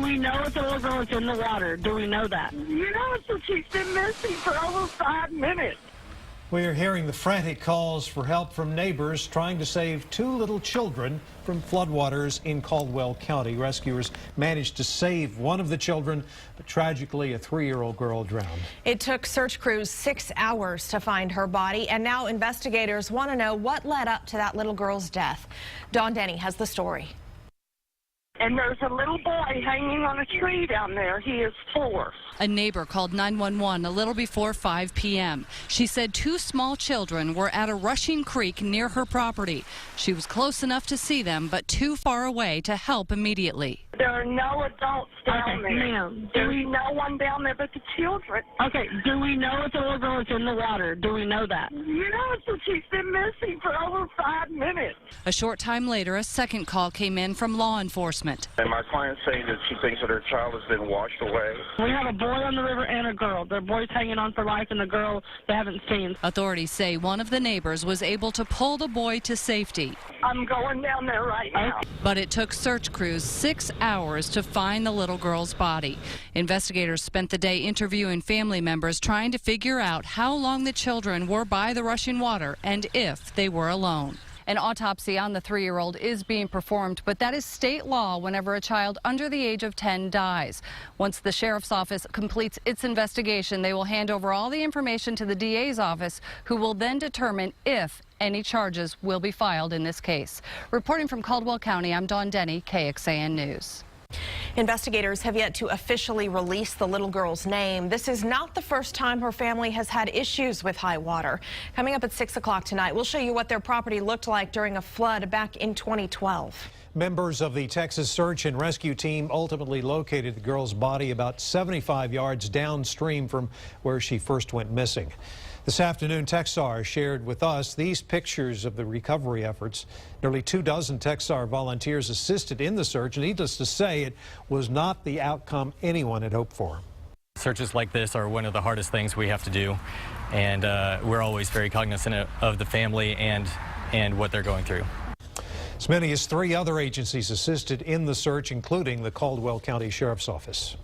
we know if the little girl is in the water? Do we know that? You know, she's been missing for over 5 minutes. We are hearing the frantic calls for help from neighbors trying to save 2 little children from floodwaters in Caldwell County. Rescuers managed to save one of the children, but tragically a 3-year-old girl drowned. It took search crews 6 hours to find her body, and now investigators want to know what led up to that little girl's death. Dawn Denny has the story. And there's a little boy hanging on a tree down there. He is 4. A neighbor called 911 a little before 5 p.m. She said 2 small children were at a rushing creek near her property. She was close enough to see them, but too far away to help immediately. There are no adults down there. Ma'am. There's no one down there but the children. Okay, do we know if the little girl is in the water? Do we know that? You know, she's been missing for over 5 minutes. A short time later, a second call came in from law enforcement. And my client's saying that she thinks that her child has been washed away. We have a boy on the river and a girl. The boy's hanging on for life, and the girl they haven't seen. Authorities say one of the neighbors was able to pull the boy to safety. I'm going down there right now. But it took search crews 6 hours to find the little girl's body. Investigators spent the day interviewing family members trying to figure out how long the children were by the rushing water and if they were alone. An autopsy on the 3-year-old is being performed, but that is state law whenever a child under the age of 10 dies. Once the sheriff's office completes its investigation, they will hand over all the information to the DA's office, who will then determine if any charges will be filed in this case. Reporting from Caldwell County, I'm Dawn Denny, KXAN News. Investigators have yet to officially release the little girl's name. This is not the first time her family has had issues with high water. Coming up at 6 o'clock tonight, we'll show you what their property looked like during a flood back in 2012. Members of the Texas Search and Rescue Team ultimately located the girl's body about 75 yards downstream from where she first went missing. This afternoon, Texar shared with us these pictures of the recovery efforts. Nearly 24 Texar volunteers assisted in the search. Needless to say, it was not the outcome anyone had hoped for. Searches like this are one of the hardest things we have to do, and we're always very cognizant of the family and what they're going through. As many as 3 other agencies assisted in the search, including the Caldwell County Sheriff's Office.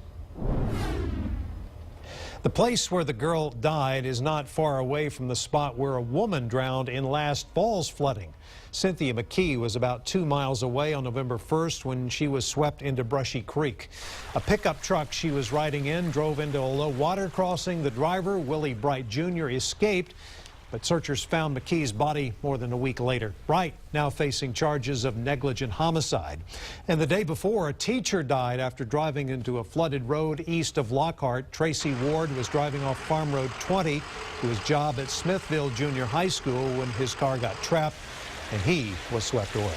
The place where the girl died is not far away from the spot where a woman drowned in last fall's flooding. Cynthia McKee was about 2 miles away on November 1st when she was swept into Brushy Creek. A pickup truck she was riding in drove into a low water crossing. The driver, Willie Bright Jr., escaped, but searchers found McKee's body more than a week later. Bright now facing charges of negligent homicide. And the day before, a teacher died after driving into a flooded road east of Lockhart. Tracy Ward was driving off Farm Road 20 to his job at Smithville Junior High School when his car got trapped and he was swept away.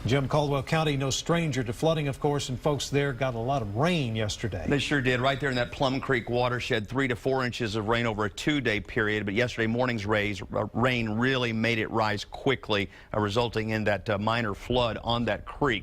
Jim, Caldwell County, no stranger to flooding, of course, and folks there got a lot of rain yesterday. They sure did. Right there in that Plum Creek watershed, 3 to 4 inches of rain over a 2-day period. But yesterday morning's rain really made it rise quickly, resulting in that minor flood on that creek.